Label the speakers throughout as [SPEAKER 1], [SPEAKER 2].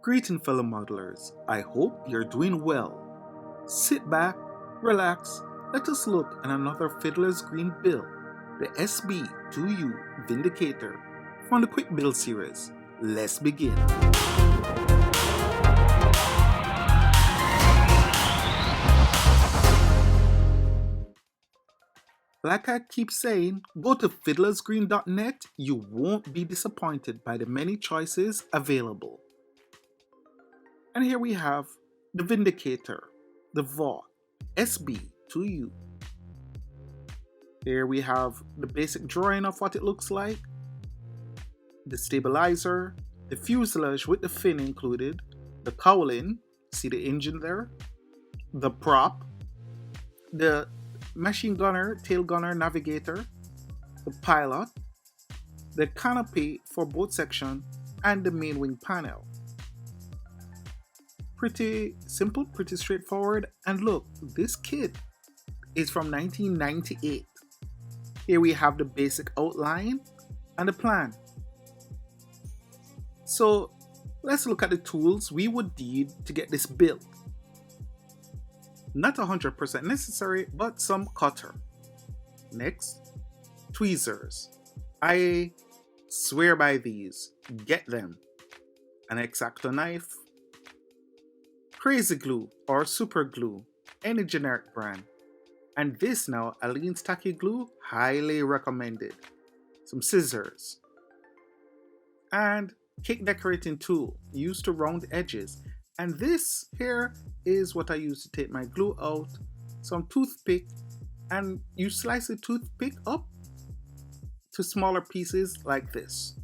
[SPEAKER 1] Greeting fellow modelers, I hope you're doing well. Sit back, relax, let us look at another Fiddlers Green build, the SB2U Vindicator from the Quick Build series. Let's begin. Like I keep saying, go to fiddlersgreen.net. You won't be disappointed by the many choices available. And here we have the Vindicator, the Vault, SB2U. Here we have the basic drawing of what it looks like, the stabilizer, the fuselage with the fin included, the cowling, see the engine there, the prop, the machine gunner, tail gunner, navigator, the pilot, the canopy for both sections, and the main wing panel. Pretty simple, pretty straightforward, and look, this kit is from 1998. Here we have the basic outline and the plan. So let's look at the tools we would need to get this built. Not 100% necessary, but some cutter. Next, tweezers. I swear by these. Get them. An X-Acto knife. Crazy glue or super glue, any generic brand. And this now, Aleene's tacky glue, highly recommended. Some scissors. And cake decorating tool, used to round edges. And this here is what I use to take my glue out. Some toothpick, and you slice the toothpick up to smaller pieces like this.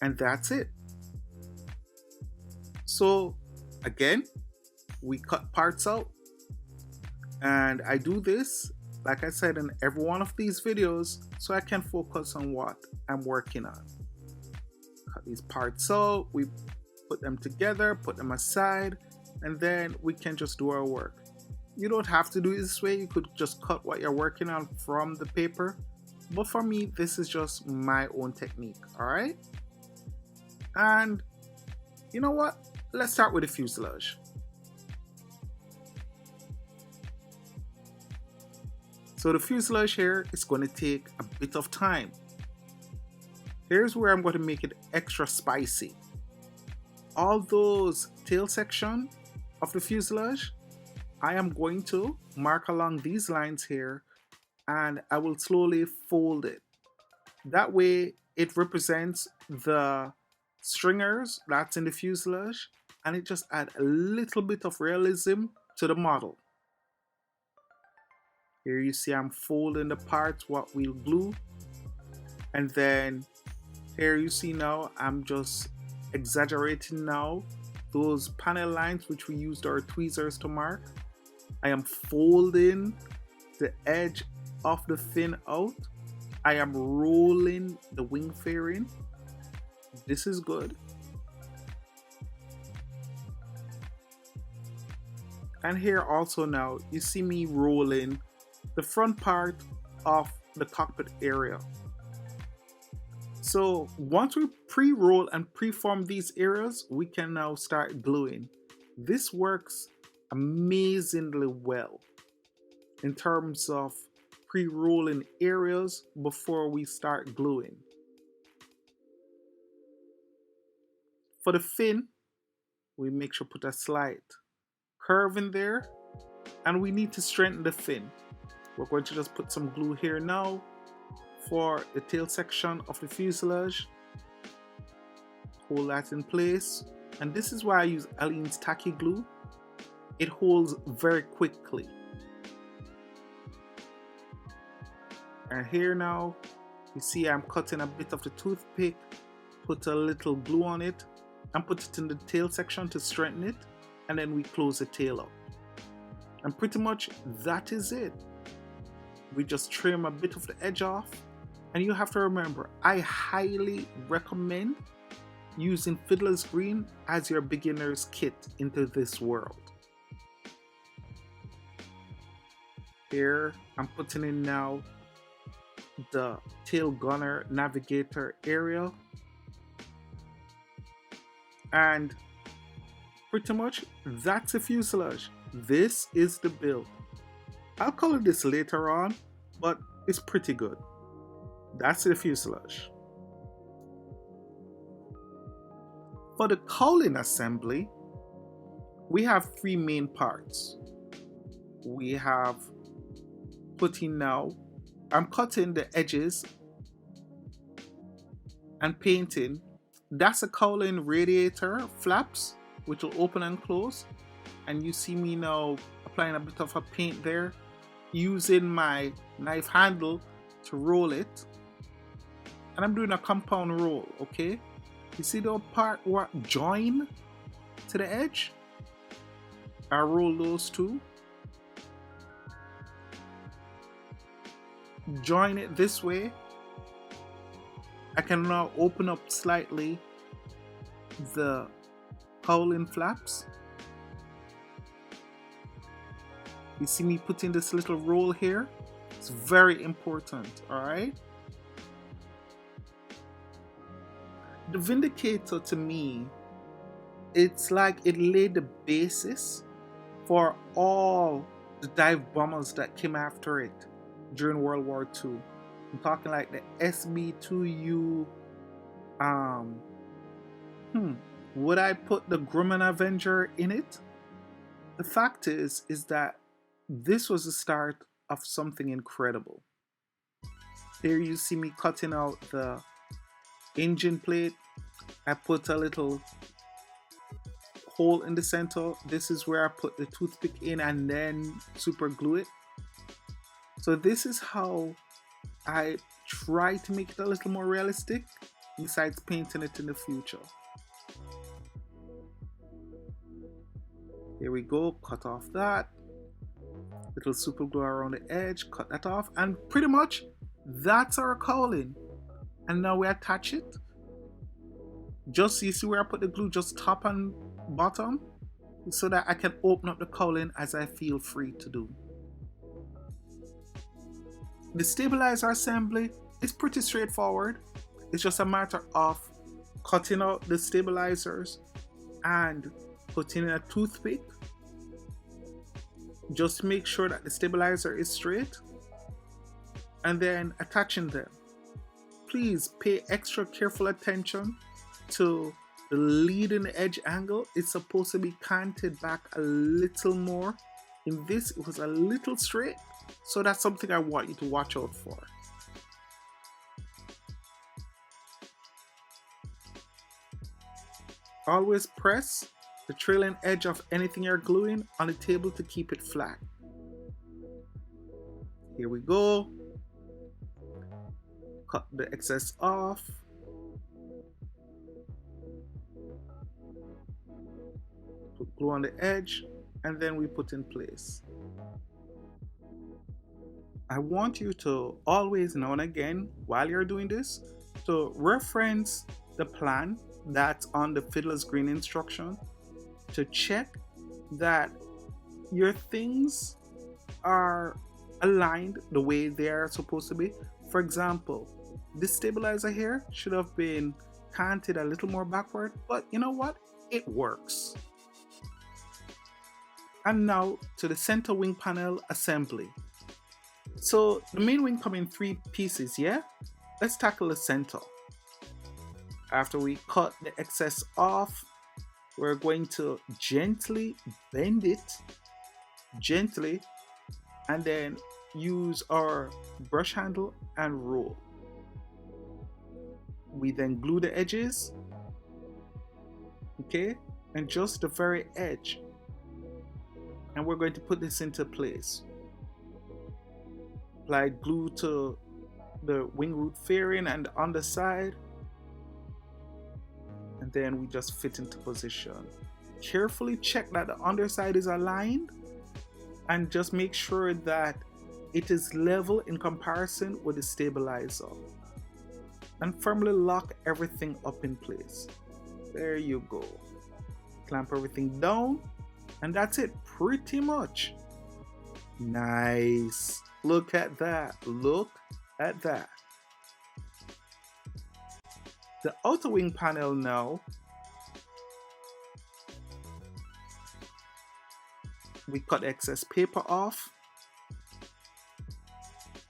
[SPEAKER 1] And that's it. So again, we cut parts out. And I do this, like I said, in every one of these videos so I can focus on what I'm working on. Cut these parts out, we put them together, put them aside, and then we can just do our work. You don't have to do it this way, you could just cut what you're working on from the paper. But for me, this is just my own technique, alright? And you know what? Let's start with the fuselage. So the fuselage here is going to take a bit of time. Here's where I'm going to make it extra spicy. All those tail section of the fuselage, I am going to mark along these lines here, and I will slowly fold it. That way it represents the stringers that's in the fuselage, and it just adds a little bit of realism to the model. Here you see I'm folding the parts what we'll glue, and then here you see now I'm just exaggerating now those panel lines which we used our tweezers to mark. I am folding the edge of the fin out. I am rolling the wing fairing. This is good. And here also now you see me rolling the front part of the cockpit area. So once we pre-roll and pre-form these areas, we can now start gluing. This works amazingly well in terms of pre-rolling areas before we start gluing. For the fin, we make sure to put a slight curve in there, and we need to strengthen the fin. We're going to just put some glue here now for the tail section of the fuselage. Hold that in place. And this is why I use Aleene's tacky glue. It holds very quickly. And here now, you see I'm cutting a bit of the toothpick, put a little glue on it, and put it in the tail section to strengthen it. And then we close the tail up. And pretty much that is it. We just trim a bit of the edge off, and you have to remember, I highly recommend using Fiddlers Green as your beginner's kit into this world. Here I'm putting in now the tail gunner navigator area. And pretty much that's a fuselage. This is the build. I'll color this later on, but it's pretty good. That's the fuselage. For the cowling assembly, we have three main parts. We have putting now, I'm cutting the edges and painting. That's a cowling radiator flaps, which will open and close. And you see me now applying a bit of a paint there, using my knife handle to roll it. And I'm doing a compound roll, okay? You see the part where join to the edge? I roll those two. Join it this way. I can now open up slightly the cowling flaps. You see me putting this little roll here? It's very important, alright? The Vindicator, to me, it's like it laid the basis for all the dive bombers that came after it during World War II. I'm talking like the SB2U. Would I put the Grumman Avenger in it? The fact is that this was the start of something incredible. Here you see me cutting out the engine plate. I put a little hole in the center. This is where I put the toothpick in and then super glue it. So this is how I try to make it a little more realistic, besides painting it in the future. Here we go, cut off that. Little super glue around the edge, cut that off, and pretty much that's our cowling. And now we attach it. Just you see where I put the glue, just top and bottom, so that I can open up the cowling as I feel free to do. The stabilizer assembly is pretty straightforward. It's just a matter of cutting out the stabilizers and putting in a toothpick. Just make sure that the stabilizer is straight and then attaching them. Please pay extra careful attention to the leading edge angle. It's supposed to be canted back a little more. In this, it was a little straight. So that's something I want you to watch out for. Always press the trailing edge of anything you're gluing on the table to keep it flat. Here we go. Cut the excess off. Put glue on the edge and then we put in place. I want you to always, now and again, while you're doing this, to reference the plan that's on the Fiddlers Green instruction to check that your things are aligned the way they are supposed to be. For example, this stabilizer here should have been canted a little more backward, but you know what? It works. And now to the center wing panel assembly. So the main wing comes in 3 pieces, yeah? Let's tackle the center. After we cut the excess off, we're going to gently bend it, gently, and then use our brush handle and roll. We then glue the edges, okay, and just the very edge. And we're going to put this into place. Apply glue to the wing root fairing and the underside, and then we just fit into position. Carefully check that the underside is aligned and just make sure that it is level in comparison with the stabilizer, and firmly lock everything up in place. There you go. Clamp everything down and that's it pretty much. Nice. Look at that. Look at that. The outer wing panel now, We cut the excess paper off.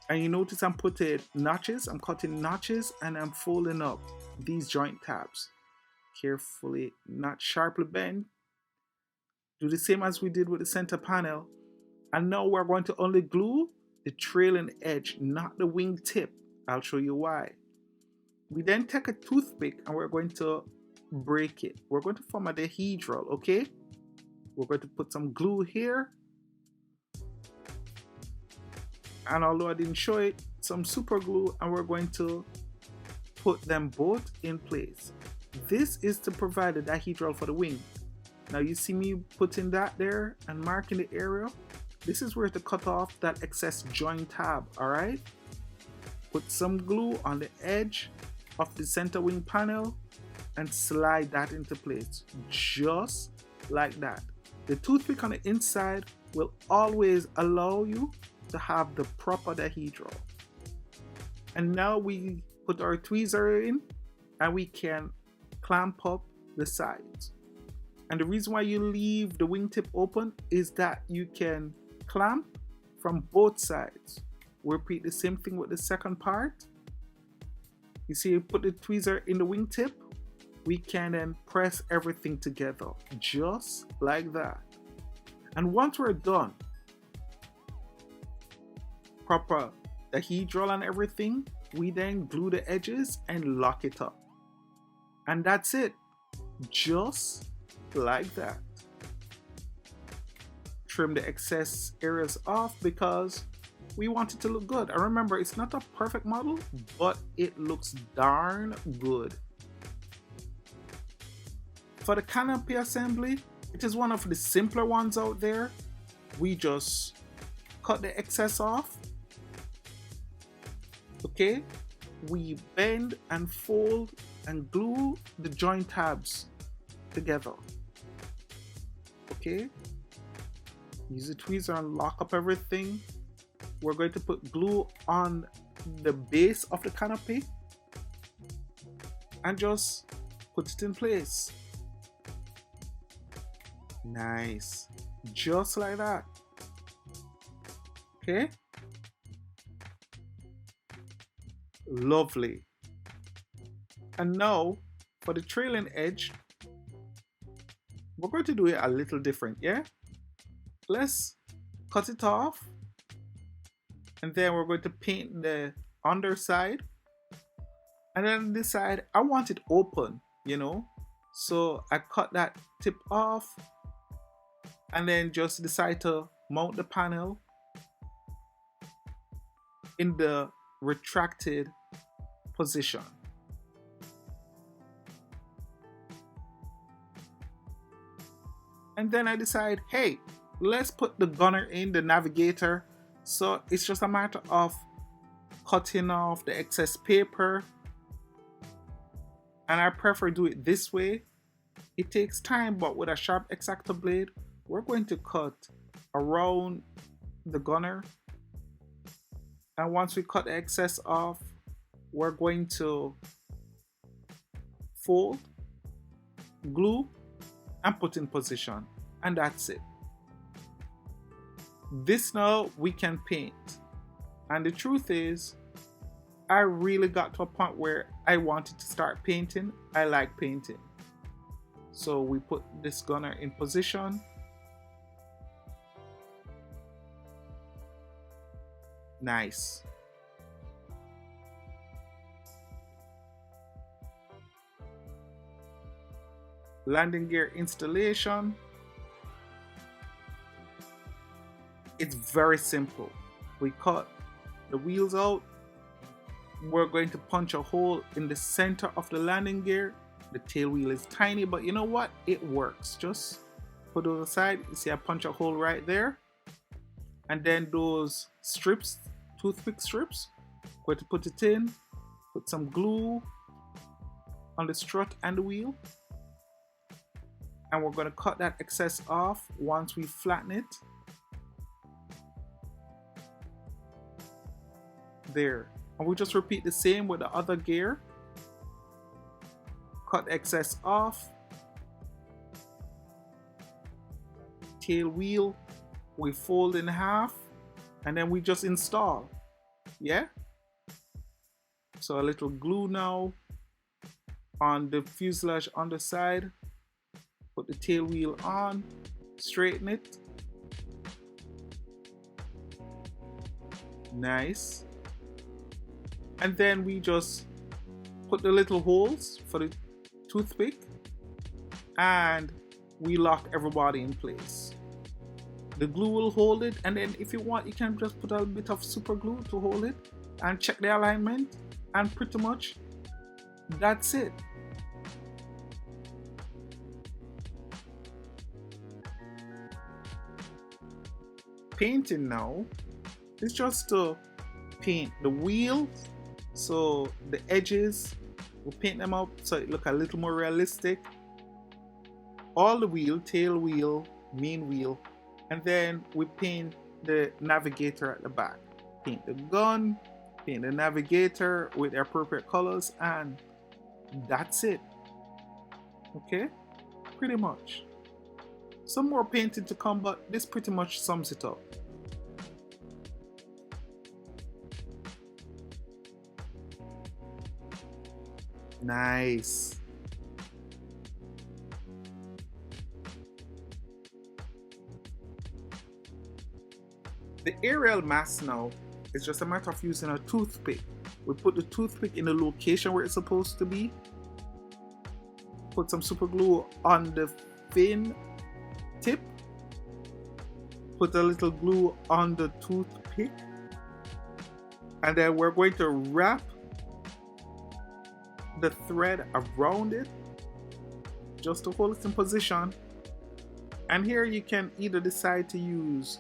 [SPEAKER 1] And you notice I'm putting notches, I'm cutting notches, and I'm folding up these joint tabs. Carefully, not sharply bend. Do the same as we did with the center panel. And now we're going to only glue the trailing edge, not the wing tip. I'll show you why. We then take a toothpick and we're going to break it. We're going to form a dihedral, okay? We're going to put some glue here. And although I didn't show it, some super glue, and we're going to put them both in place. This is to provide a dihedral for the wing. Now you see me putting that there and marking the area. This is where to cut off that excess joint tab, alright? Put some glue on the edge of the center wing panel and slide that into place, just like that. The toothpick on the inside will always allow you to have the proper dihedral. And now we put our tweezer in and we can clamp up the sides. And the reason why you leave the wingtip open is that you can clamp from both sides. We'll repeat the same thing with the second part. You see, you put the tweezer in the wingtip, we can then press everything together, just like that. And once we're done, proper dihedral and everything, we then glue the edges and lock it up. And that's it, just like that. Trim the excess areas off because we want it to look good. And remember, it's not a perfect model, but it looks darn good. For the Canopy Assembly, it is one of the simpler ones out there. We just cut the excess off. Okay, we bend and fold and glue the joint tabs together. Okay, use the tweezer and lock up everything. We're going to put glue on the base of the canopy and just put it in place. Nice, just like that. Okay, lovely. And now for the trailing edge, we're going to do it a little different, yeah? Let's cut it off, and then we're going to paint the underside, and then this side I want it open, you know, so I cut that tip off and then just decide to mount the panel in the retracted position. And then I decide, hey, let's put the gunner in, the Navigator. So it's just a matter of cutting off the excess paper. And I prefer do it this way. It takes time, but with a sharp X-Acto blade, we're going to cut around the gunner. And once we cut the excess off, we're going to fold, glue, and put in position, and that's it. This now we can paint, and the truth is I really got to a point where I wanted to start painting. I like painting, so we put this gunner in position. Nice. Landing gear installation. It's very simple. We cut the wheels out. We're going to punch a hole in the center of the landing gear. The tail wheel is tiny, but you know what? It works. Just put it aside. You see I punch a hole right there. And then those strips, toothpick strips, going to put it in, put some glue on the strut and the wheel. And we're going to cut that excess off once we flatten it. There. And we just repeat the same with the other gear. Cut excess off. Tail wheel we fold in half, and then we just install. Yeah? So a little glue now on the fuselage on the side. Put the tail wheel on, straighten it. Nice. And then we just put the little holes for the toothpick and we lock everybody in place. The glue will hold it, and then if you want, you can just put a bit of super glue to hold it and check the alignment, and pretty much that's it. Painting now is just to paint the wheels, so the edges, we'll paint them up so it look a little more realistic. All the wheel, tail wheel, main wheel, and then we paint the navigator at the back. Paint the gun, paint the navigator with the appropriate colors, and that's it. Okay, pretty much. Some more painting to come, but this pretty much sums it up. Nice. The aerial mast now is just a matter of using a toothpick. We put the toothpick in the location where it's supposed to be. Put some super glue on the fin tip. Put a little glue on the toothpick. And then we're going to wrap the thread around it just to hold it in position. And here you can either decide to use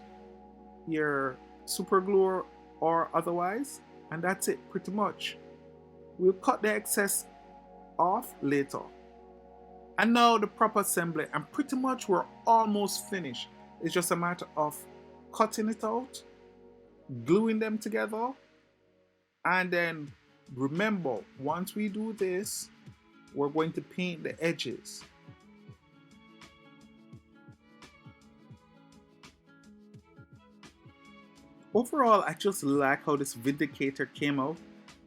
[SPEAKER 1] your super glue or otherwise, and that's it pretty much. We'll cut the excess off later. And now the proper assembly, and pretty much we're almost finished. It's just a matter of cutting it out, gluing them together, and then remember, once we do this, we're going to paint the edges. Overall, I just like how this Vindicator came out.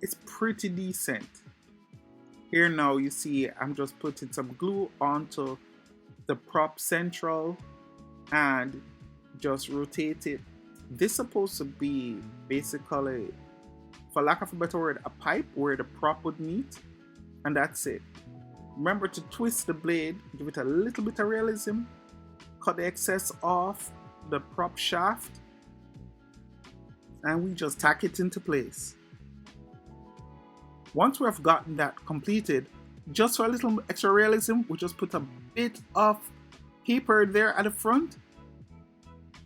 [SPEAKER 1] It's pretty decent. Here now you see I'm just putting some glue onto the prop central and just rotate it. This is supposed to be basically, for lack of a better word, a pipe where the prop would meet, and that's it. Remember to twist the blade, give it a little bit of realism, cut the excess off the prop shaft, and we just tack it into place. Once we have gotten that completed, just for a little extra realism, we just put a bit of paper there at the front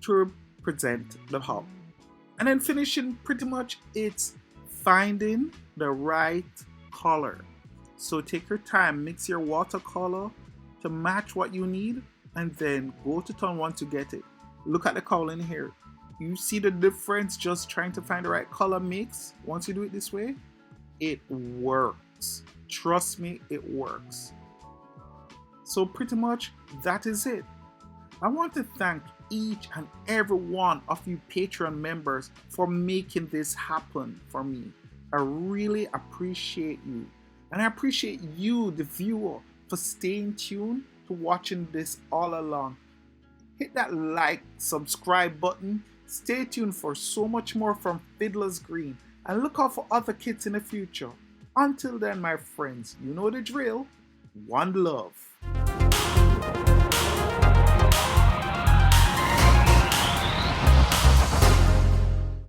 [SPEAKER 1] to represent the hull. And then finishing, pretty much it's finding the right color. So take your time, mix your watercolor to match what you need, and then go to town once you get it. Look at the cowling here. You see the difference just trying to find the right color mix? Once you do it this way, it works. Trust me, it works. So pretty much that is it. I want to thank each and every one of you Patreon members for making this happen for me. I really appreciate you. And I appreciate you, the viewer, for staying tuned to watching this all along. Hit that like, subscribe button. Stay tuned for so much more from Fiddlers Green, and look out for other kits in the future. Until then, my friends, you know the drill. One love.